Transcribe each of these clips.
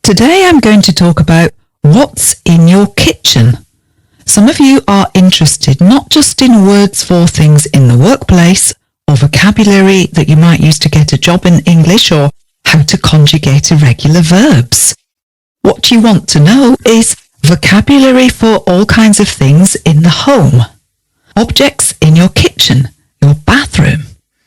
Today I'm going to talk about what's in your kitchen. Some of you are interested not just in words for things in the workplace or vocabulary that you might use to get a job in English or how to conjugate irregular verbs. What you want to know is vocabulary for all kinds of things in the home. Objects in your kitchen, your bathroom.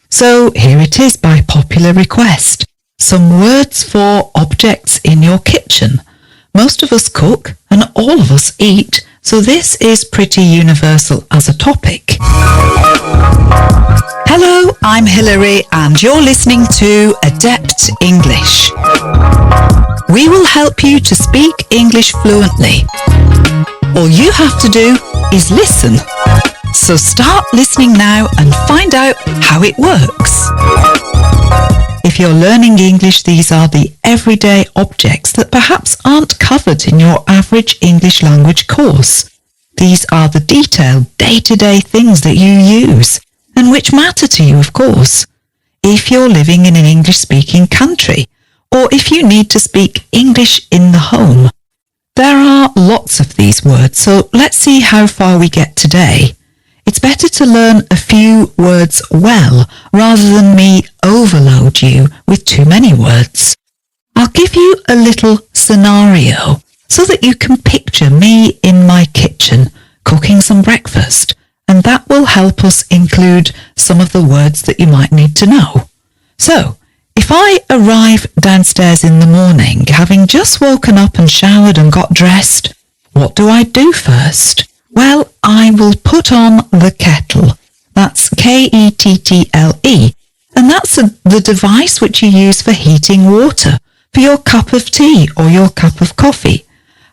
So here it is by popular request. Some words for objects in your kitchen. Most of us cook and all of us eat, so this is pretty universal as a topic. Hello, I'm Hilary and you're listening to Adept English. We will help you to speak English fluently. All you have to do is listen. So start listening now and find out how it works. If you're learning English, these are the everyday objects that perhaps aren't covered in your average English language course. These are the detailed day-to-day things that you use and which matter to you, of course. If you're living in an English-speaking country or if you need to speak English in the home. There are lots of these words, so let's see how far we get today. It's better to learn a few words well rather than me overload you with too many words. I'll give you a little scenario so that you can picture me in my kitchen cooking some breakfast, and that will help us include some of the words that you might need to know. So, if I arrive downstairs in the morning having just woken up and showered and got dressed, what do I do first? Well, I will put on the kettle. That's K-E-T-T-L-E. And that's the device which you use for heating water, for your cup of tea or your cup of coffee.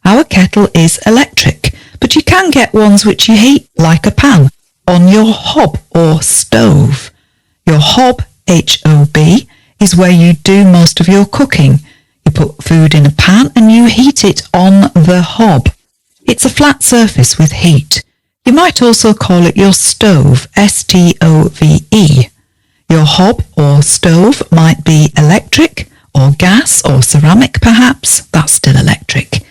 Our kettle is electric, but you can get ones which you heat like a pan on your hob or stove. Your hob, H-O-B, is where you do most of your cooking. You put food in a pan and you heat it on the hob. It's a flat surface with heat. You might also call it your stove, S-T-O-V-E. Your hob or stove might be electric or gas or ceramic perhaps. That's still electric.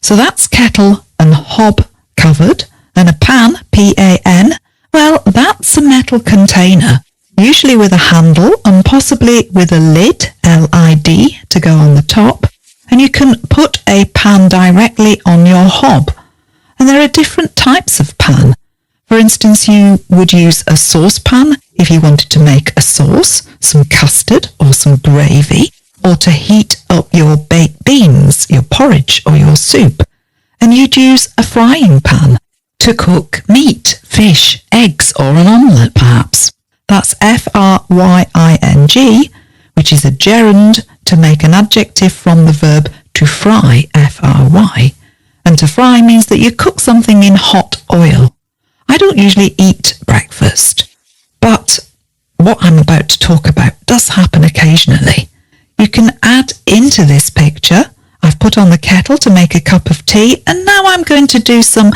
So that's kettle and hob covered. And a pan, P-A-N, well, that's a metal container, usually with a handle and possibly with a lid, L-I-D, to go on the top. And you can put a pan directly on your hob. And there are different types of pan. For instance, you would use a saucepan if you wanted to make a sauce, some custard or some gravy, or to heat up your baked beans, your porridge or your soup. And you'd use a frying pan to cook meat, fish, eggs or an omelette perhaps. That's F-R-Y-I-N-G, which is a gerund to make an adjective from the verb to fry, F-R-Y. And to fry means that you cook something in hot oil. I don't usually eat breakfast, but what I'm about to talk about does happen occasionally. You can add into this picture, I've put on the kettle to make a cup of tea, and now I'm going to do some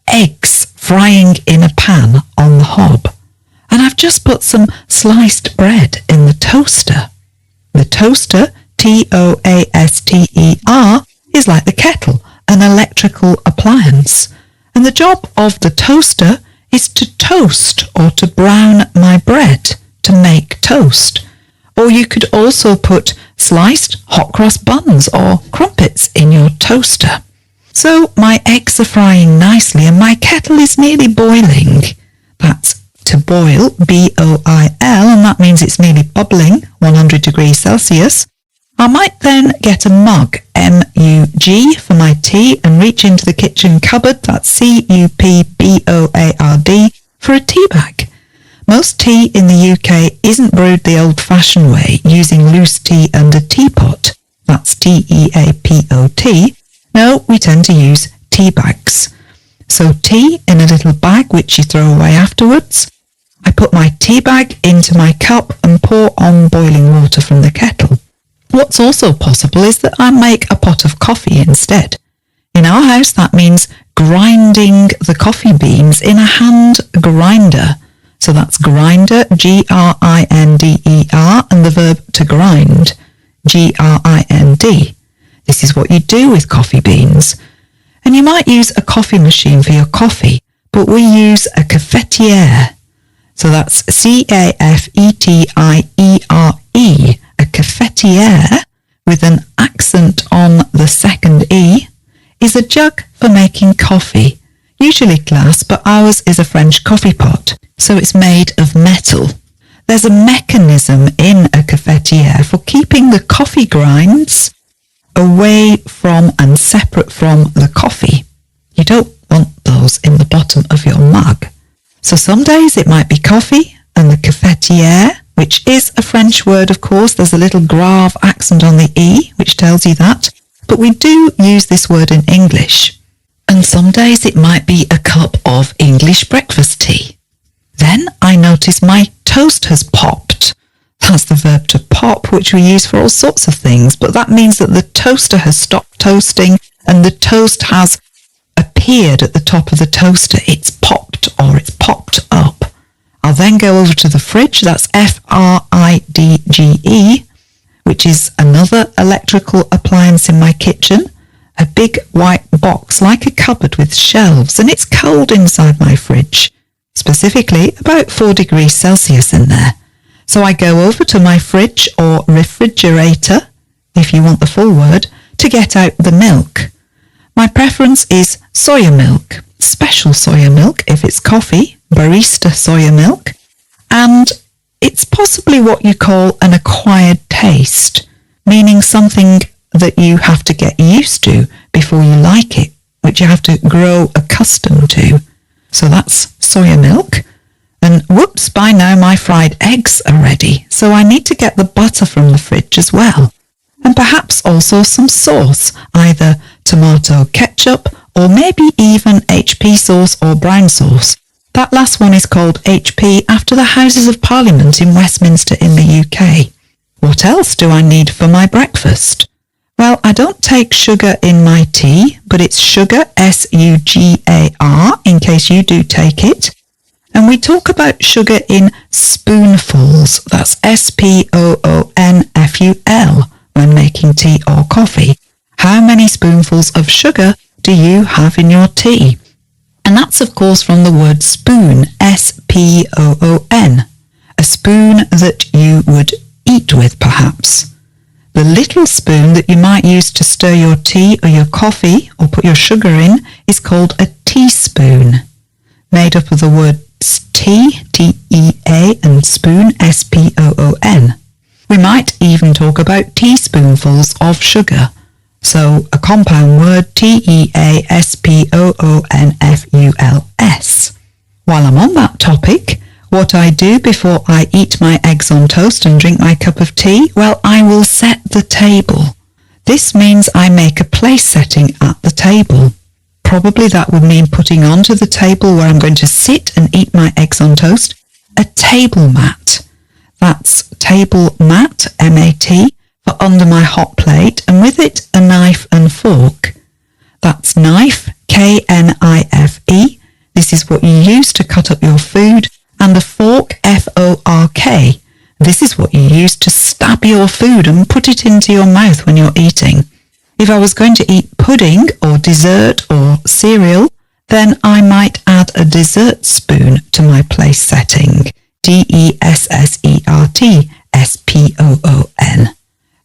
eggs frying in a pan on the hob. And I've just put some sliced bread in the toaster. The toaster, T-O-A-S-T-E-R, is like the kettle, an electrical appliance. And the job of the toaster is to toast or to brown my bread, to make toast. Or you could also put sliced hot cross buns or crumpets in your toaster. So my eggs are frying nicely and my kettle is nearly boiling. That's to boil, B-O-I-L, and that means it's nearly bubbling, 100 degrees Celsius. I might then get a mug, M-U-G, for my tea and reach into the kitchen cupboard, that's C-U-P-B-O-A-R-D, for a tea bag. Most tea in the UK isn't brewed the old-fashioned way, using loose tea and a teapot, that's T-E-A-P-O-T. No, we tend to use tea bags. So tea in a little bag which you throw away afterwards. I put my tea bag into my cup and pour on boiling water from the kettle. What's also possible is that I make a pot of coffee instead. In our house, that means grinding the coffee beans in a hand grinder. So that's grinder, G-R-I-N-D-E-R, and the verb to grind, G-R-I-N-D. This is what you do with coffee beans. And you might use a coffee machine for your coffee, but we use a cafetiere. So that's C-A-F-E-T-I-E-R-E, a cafetiere, with an accent on the second E, is a jug for making coffee, usually glass, but ours is a French coffee pot, so it's made of metal. There's a mechanism in a cafetiere for keeping the coffee grinds away from and separate from the coffee. You don't want those in the bottom of your mug. So some days it might be coffee, and the cafetiere, which is a French word, of course, there's a little grave accent on the E, which tells you that, but we do use this word in English. And some days it might be a cup of English breakfast tea. Then I notice my toast has popped. That's the verb to pop, which we use for all sorts of things, but that means that the toaster has stopped toasting and the toast has appeared at the top of the toaster. It's popped, or it's popped up. I'll then go over to the fridge, that's F-R-I-D-G-E, which is another electrical appliance in my kitchen, a big white box like a cupboard with shelves, and it's cold inside my fridge, specifically about 4 degrees Celsius in there. So I go over to my fridge or refrigerator, if you want the full word, to get out the milk. My preference is soya milk, special soya milk if it's coffee, barista soya milk, and it's possibly what you call an acquired taste, meaning something that you have to get used to before you like it, which you have to grow accustomed to. So that's soya milk. And whoops, by now my fried eggs are ready, so I need to get the butter from the fridge as well. And perhaps also some sauce, either tomato ketchup or maybe even HP sauce or brown sauce. That last one is called HP after the Houses of Parliament in Westminster in the UK. What else do I need for my breakfast? Well, I don't take sugar in my tea, but it's sugar, S-U-G-A-R, in case you do take it. And we talk about sugar in spoonfuls, that's S-P-O-O-N-F-U-L, when making tea or coffee. How many spoonfuls of sugar do you have in your tea? And that's, of course, from the word spoon, S-P-O-O-N, a spoon that you would eat with, perhaps. The little spoon that you might use to stir your tea or your coffee or put your sugar in is called a teaspoon, made up of the words tea, T-E-A, and spoon, S-P-O-O-N. We might even talk about teaspoonfuls of sugar. So a compound word, T-E-A-S-P-O-O-N-F-U-L-S. While I'm on that topic, what I do before I eat my eggs on toast and drink my cup of tea, well, I will set the table. This means I make a place setting at the table. Probably that would mean putting onto the table where I'm going to sit and eat my eggs on toast a table mat. That's table mat, M-A-T, for under my hot plate, and with it a knife and fork. That's knife, K-N-I-F-E. This is what you use to cut up your food, and the fork, F-O-R-K. This is what you use to stab your food and put it into your mouth when you're eating. If I was going to eat pudding or dessert or cereal, then I might add a dessert spoon to my place setting, D-E-S-S-E-R-T, S-P-O-O-N.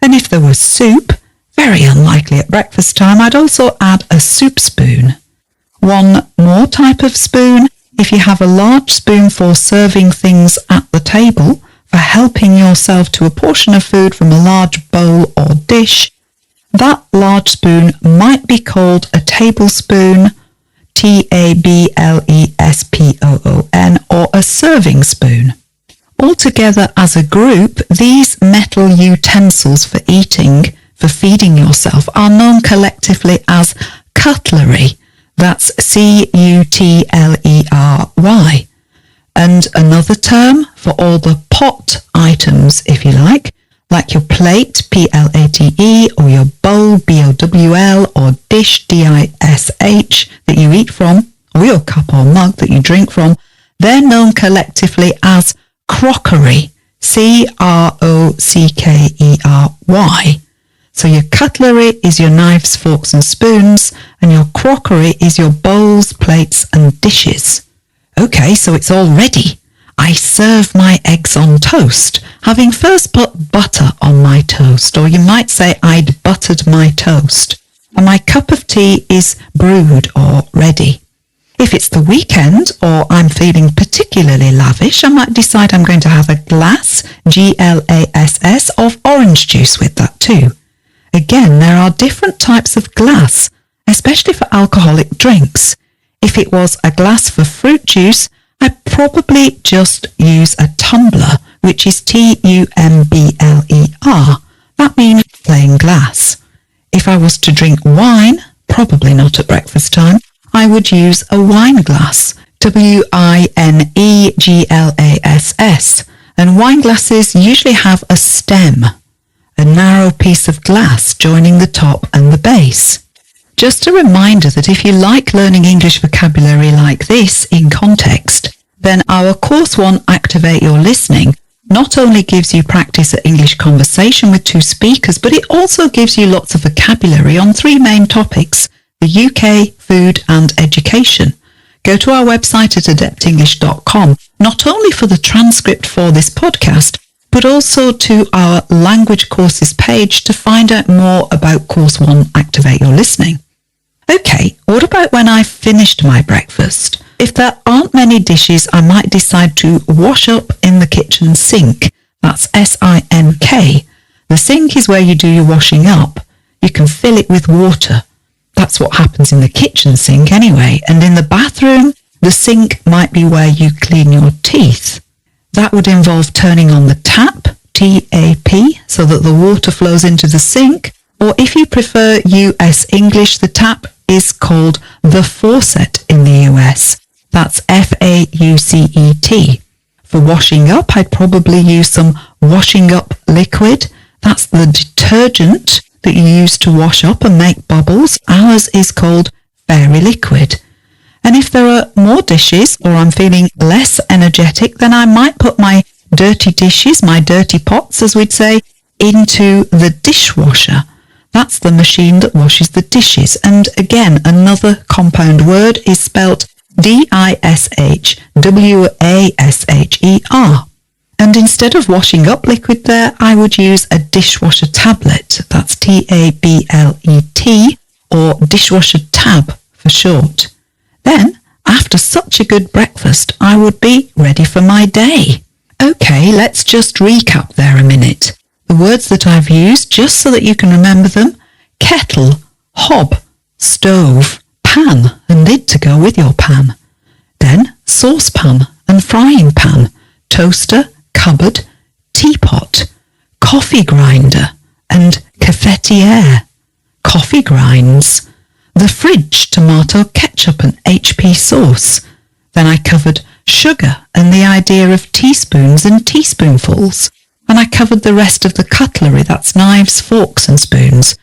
And if there was soup, very unlikely at breakfast time, I'd also add a soup spoon. One more type of spoon, if you have a large spoon for serving things at the table, for helping yourself to a portion of food from a large bowl or dish, that large spoon might be called a tablespoon, T-A-B-L-E-S-P-O-O-N, or a serving spoon. Altogether as a group, these metal utensils for eating, for feeding yourself, are known collectively as cutlery. That's C-U-T-L-E-R-Y. And another term for all the pot items, if you like your plate, P-L-A-T-E, or your bowl, B-O-W-L, or dish, D-I-S-H, that you eat from, or your cup or mug that you drink from, they're known collectively as crockery, C-R-O-C-K-E-R-Y. So your cutlery is your knives, forks and spoons, and your crockery is your bowls, plates and dishes. Okay, so it's all ready. I serve my eggs on toast, having first put butter on my toast, or you might say I'd buttered my toast. And my cup of tea is brewed or ready. If it's the weekend or I'm feeling particularly lavish, I might decide I'm going to have a glass, G-L-A-S-S, of orange juice with that too. Again, there are different types of glass, especially for alcoholic drinks. If it was a glass for fruit juice, I'd probably just use a tumbler, which is Tumbler. That means plain glass. If I was to drink wine, probably not at breakfast time, I would use a wine glass, Wineglass, and wine glasses usually have a stem, a narrow piece of glass joining the top and the base. Just a reminder that if you like learning English vocabulary like this in context, then our Course 1 Activate Your Listening not only gives you practice at English conversation with two speakers, but it also gives you lots of vocabulary on three main topics: the UK, food and education. Go to our website at adeptenglish.com, not only for the transcript for this podcast, but also to our language courses page to find out more about Course 1 Activate Your Listening. Okay, what about when I've finished my breakfast? If there aren't many dishes, I might decide to wash up in the kitchen sink. That's S-I-N-K. The sink is where you do your washing up. You can fill it with water. That's what happens in the kitchen sink anyway. And in the bathroom, the sink might be where you clean your teeth. That would involve turning on the tap, T-A-P, so that the water flows into the sink. Or if you prefer US English, the tap is called the faucet in the US. That's F-A-U-C-E-T. For washing up, I'd probably use some washing up liquid. That's the detergent that you use to wash up and make bubbles. Ours is called Fairy Liquid. And if there are more dishes or I'm feeling less energetic, then I might put my dirty dishes, my dirty pots, as we'd say, into the dishwasher. That's the machine that washes the dishes. And again, another compound word is spelt D-I-S-H-W-A-S-H-E-R. And instead of washing up liquid there, I would use a dishwasher tablet. That's T-A-B-L-E-T, or dishwasher tab for short. Then, after such a good breakfast, I would be ready for my day. Okay, let's just recap there a minute. The words that I've used, just so that you can remember them: kettle, hob, stove, pan, and lid to go with your pan. Then saucepan and frying pan, toaster, cupboard, teapot, coffee grinder, and cafetiere. Coffee grinds. The fridge, tomato, ketchup and HP sauce. Then I covered sugar and the idea of teaspoons and teaspoonfuls. And I covered the rest of the cutlery, that's knives, forks and spoons.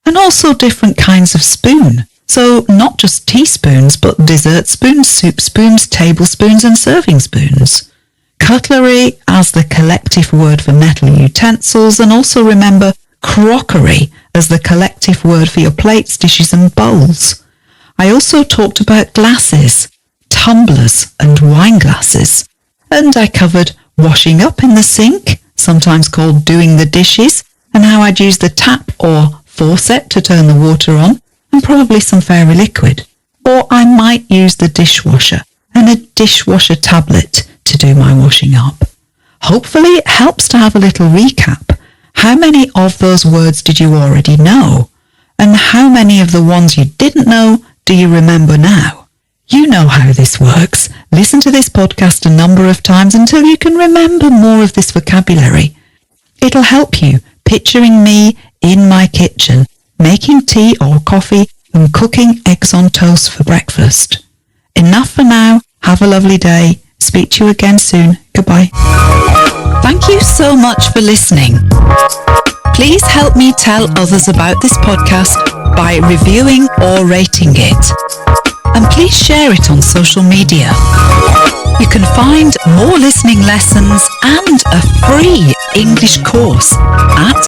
And also different kinds of spoon. So not just teaspoons, but dessert spoons, soup spoons, tablespoons and serving spoons. Cutlery as the collective word for metal utensils, and also remember crockery as the collective word for your plates, dishes and bowls. I also talked about glasses, tumblers and wine glasses. And I covered washing up in the sink, sometimes called doing the dishes, and how I'd use the tap or faucet to turn the water on, and probably some fairy liquid. Or I might use the dishwasher and a dishwasher tablet to do my washing up. Hopefully it helps to have a little recap. How many of those words did you already know? And how many of the ones you didn't know do you remember now? You know how this works. Listen to this podcast a number of times until you can remember more of this vocabulary. It'll help you picturing me in my kitchen, making tea or coffee and cooking eggs on toast for breakfast. Enough for now. Have a lovely day. Speak to you again soon. Goodbye. Thank you so much for listening. Please help me tell others about this podcast by reviewing or rating it. And please share it on social media. You can find more listening lessons and a free English course at